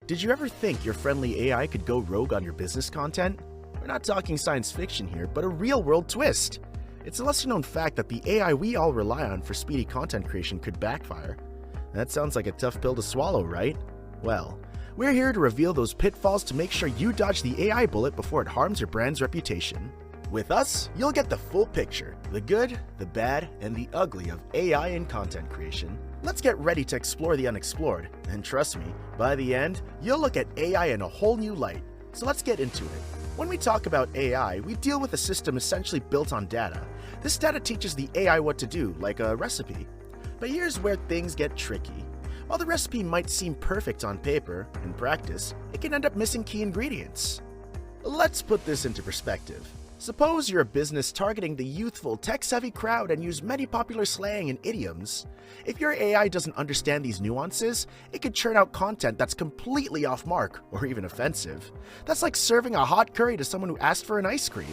Did you ever think your friendly AI could go rogue on your business content? We're not talking science fiction here, but a real-world twist. It's a lesser-known fact that the AI we all rely on for speedy content creation could backfire. That sounds like a tough pill to swallow, right? Well, we're here to reveal those pitfalls to make sure you dodge the AI bullet before it harms your brand's reputation. With us, you'll get the full picture, the good, the bad, and the ugly of AI in content creation. Let's get ready to explore the unexplored, and trust me, by the end, you'll look at AI in a whole new light. So let's get into it. When we talk about AI, we deal with a system essentially built on data. This data teaches the AI what to do, like a recipe. But here's where things get tricky. While the recipe might seem perfect on paper, in practice, it can end up missing key ingredients. Let's put this into perspective. Suppose you're a business targeting the youthful, tech-savvy crowd and use many popular slang and idioms. If your AI doesn't understand these nuances, it could churn out content that's completely off mark or even offensive. That's like serving a hot curry to someone who asked for an ice cream.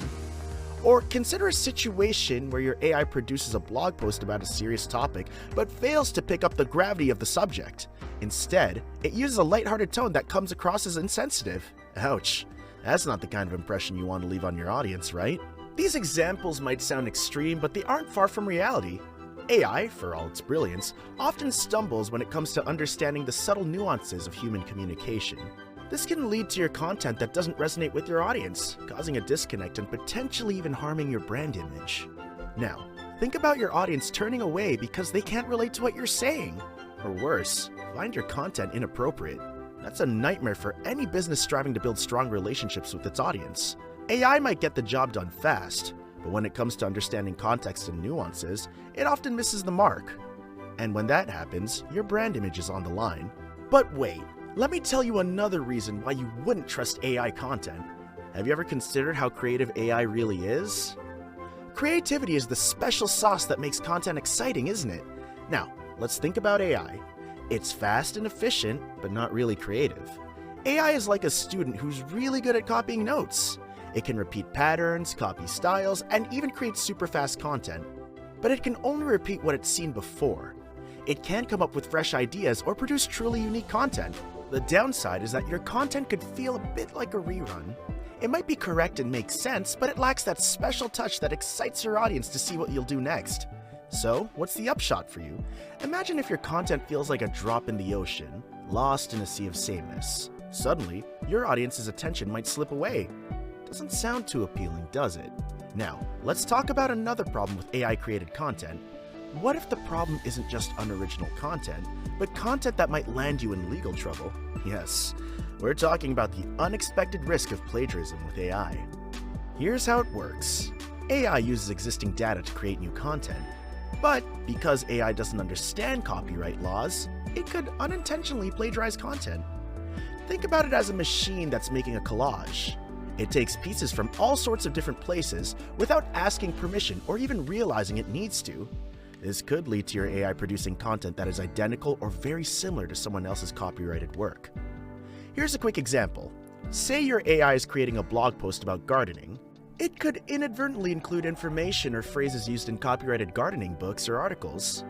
Or consider a situation where your AI produces a blog post about a serious topic but fails to pick up the gravity of the subject. Instead, it uses a lighthearted tone that comes across as insensitive. Ouch. That's not the kind of impression you want to leave on your audience, right? These examples might sound extreme, but they aren't far from reality. AI, for all its brilliance, often stumbles when it comes to understanding the subtle nuances of human communication. This can lead to your content that doesn't resonate with your audience, causing a disconnect and potentially even harming your brand image. Now, think about your audience turning away because they can't relate to what you're saying. Or worse, find your content inappropriate. That's a nightmare for any business striving to build strong relationships with its audience. AI might get the job done fast, but when it comes to understanding context and nuances, it often misses the mark. And when that happens, your brand image is on the line. But wait, let me tell you another reason why you wouldn't trust AI content. Have you ever considered how creative AI really is? Creativity is the special sauce that makes content exciting, isn't it? Now, let's think about AI. It's fast and efficient, but not really creative. AI is like a student who's really good at copying notes. It can repeat patterns, copy styles, and even create super fast content. But it can only repeat what it's seen before. It can't come up with fresh ideas or produce truly unique content. The downside is that your content could feel a bit like a rerun. It might be correct and make sense, but it lacks that special touch that excites your audience to see what you'll do next. So, what's the upshot for you? Imagine if your content feels like a drop in the ocean, lost in a sea of sameness. Suddenly, your audience's attention might slip away. Doesn't sound too appealing, does it? Now, let's talk about another problem with AI-created content. What if the problem isn't just unoriginal content, but content that might land you in legal trouble? Yes, we're talking about the unexpected risk of plagiarism with AI. Here's how it works. AI uses existing data to create new content. But because AI doesn't understand copyright laws, it could unintentionally plagiarize content. Think about it as a machine that's making a collage. It takes pieces from all sorts of different places without asking permission or even realizing it needs to. This could lead to your AI producing content that is identical or very similar to someone else's copyrighted work. Here's a quick example. Say your AI is creating a blog post about gardening. It could inadvertently include information or phrases used in copyrighted gardening books or articles.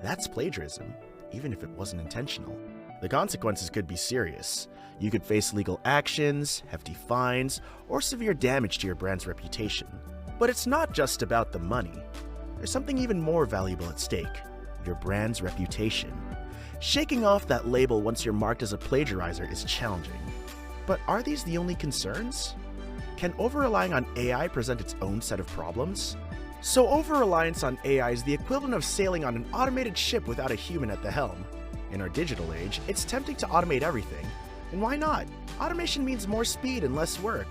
That's plagiarism, even if it wasn't intentional. The consequences could be serious. You could face legal actions, hefty fines, or severe damage to your brand's reputation. But it's not just about the money. There's something even more valuable at stake: your brand's reputation. Shaking off that label once you're marked as a plagiarizer is challenging. But are these the only concerns? Can over-relying on AI present its own set of problems? So over-reliance on AI is the equivalent of sailing on an automated ship without a human at the helm. In our digital age, it's tempting to automate everything. And why not? Automation means more speed and less work.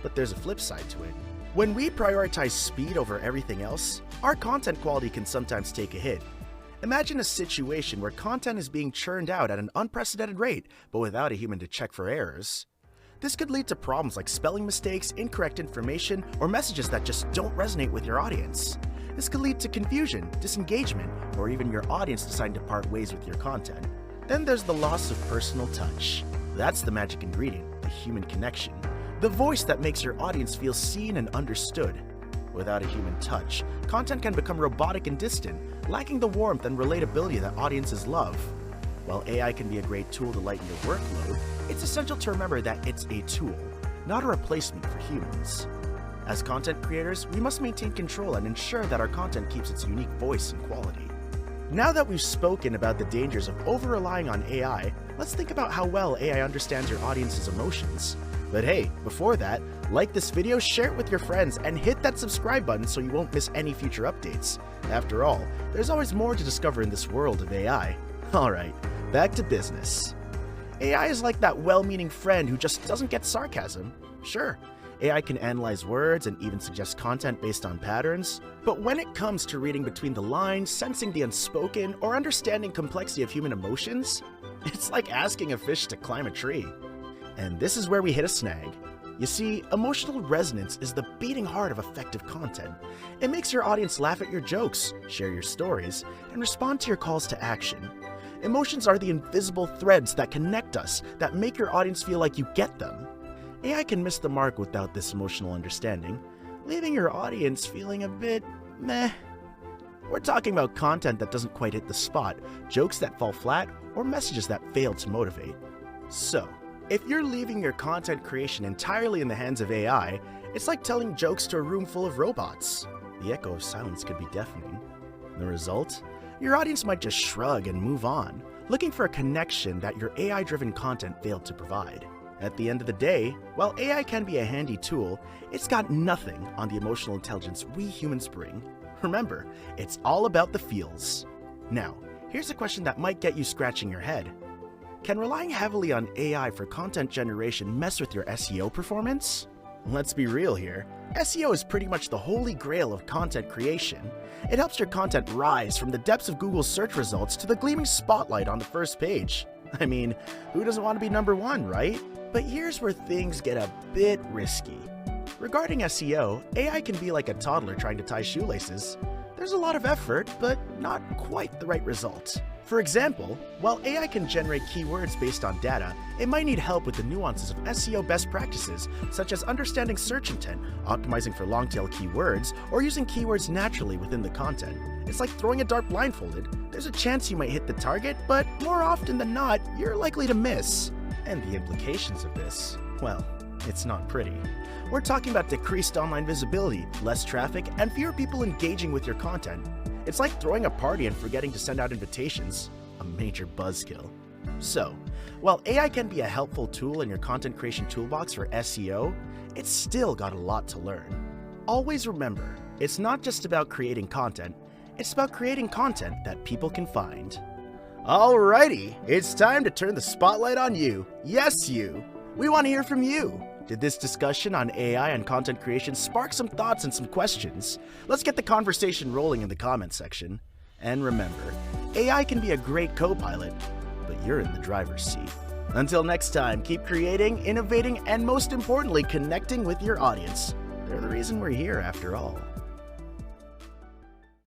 But there's a flip side to it. When we prioritize speed over everything else, our content quality can sometimes take a hit. Imagine a situation where content is being churned out at an unprecedented rate, but without a human to check for errors. This could lead to problems like spelling mistakes, incorrect information, or messages that just don't resonate with your audience. This could lead to confusion, disengagement, or even your audience deciding to part ways with your content. Then there's the loss of personal touch. That's the magic ingredient, the human connection. The voice that makes your audience feel seen and understood. Without a human touch, content can become robotic and distant, lacking the warmth and relatability that audiences love. While AI can be a great tool to lighten your workload, it's essential to remember that it's a tool, not a replacement for humans. As content creators, we must maintain control and ensure that our content keeps its unique voice and quality. Now that we've spoken about the dangers of over-relying on AI, let's think about how well AI understands your audience's emotions. But hey, before that, like this video, share it with your friends, and hit that subscribe button so you won't miss any future updates. After all, there's always more to discover in this world of AI. Alright, back to business. AI is like that well-meaning friend who just doesn't get sarcasm. Sure, AI can analyze words and even suggest content based on patterns, but when it comes to reading between the lines, sensing the unspoken, or understanding complexity of human emotions, it's like asking a fish to climb a tree. And this is where we hit a snag. You see, emotional resonance is the beating heart of effective content. It makes your audience laugh at your jokes, share your stories, and respond to your calls to action. Emotions are the invisible threads that connect us, that make your audience feel like you get them. AI can miss the mark without this emotional understanding, leaving your audience feeling a bit meh. We're talking about content that doesn't quite hit the spot, jokes that fall flat, or messages that fail to motivate. So, if you're leaving your content creation entirely in the hands of AI, it's like telling jokes to a room full of robots. The echo of silence could be deafening. The result? Your audience might just shrug and move on, looking for a connection that your AI-driven content failed to provide. At the end of the day, while AI can be a handy tool, it's got nothing on the emotional intelligence we humans bring. Remember, it's all about the feels. Now, here's a question that might get you scratching your head. Can relying heavily on AI for content generation mess with your SEO performance? Let's be real here. SEO is pretty much the holy grail of content creation. It helps your content rise from the depths of Google's search results to the gleaming spotlight on the first page. I mean, who doesn't want to be number one, right? But here's where things get a bit risky. Regarding SEO, AI can be like a toddler trying to tie shoelaces. There's a lot of effort, but not quite the right result. For example, while AI can generate keywords based on data, it might need help with the nuances of SEO best practices, such as understanding search intent, optimizing for long-tail keywords, or using keywords naturally within the content. It's like throwing a dart blindfolded. There's a chance you might hit the target, but more often than not, you're likely to miss. And the implications of this, well, it's not pretty. We're talking about decreased online visibility, less traffic, and fewer people engaging with your content. It's like throwing a party and forgetting to send out invitations, a major buzzkill. So, while AI can be a helpful tool in your content creation toolbox for SEO, it's still got a lot to learn. Always remember, it's not just about creating content, it's about creating content that people can find. Alrighty, it's time to turn the spotlight on you. Yes, you. We want to hear from you. Did this discussion on AI and content creation spark some thoughts and some questions? Let's get the conversation rolling in the comment section. And remember, AI can be a great co-pilot, but you're in the driver's seat. Until next time, keep creating, innovating, and most importantly, connecting with your audience. They're the reason we're here, after all.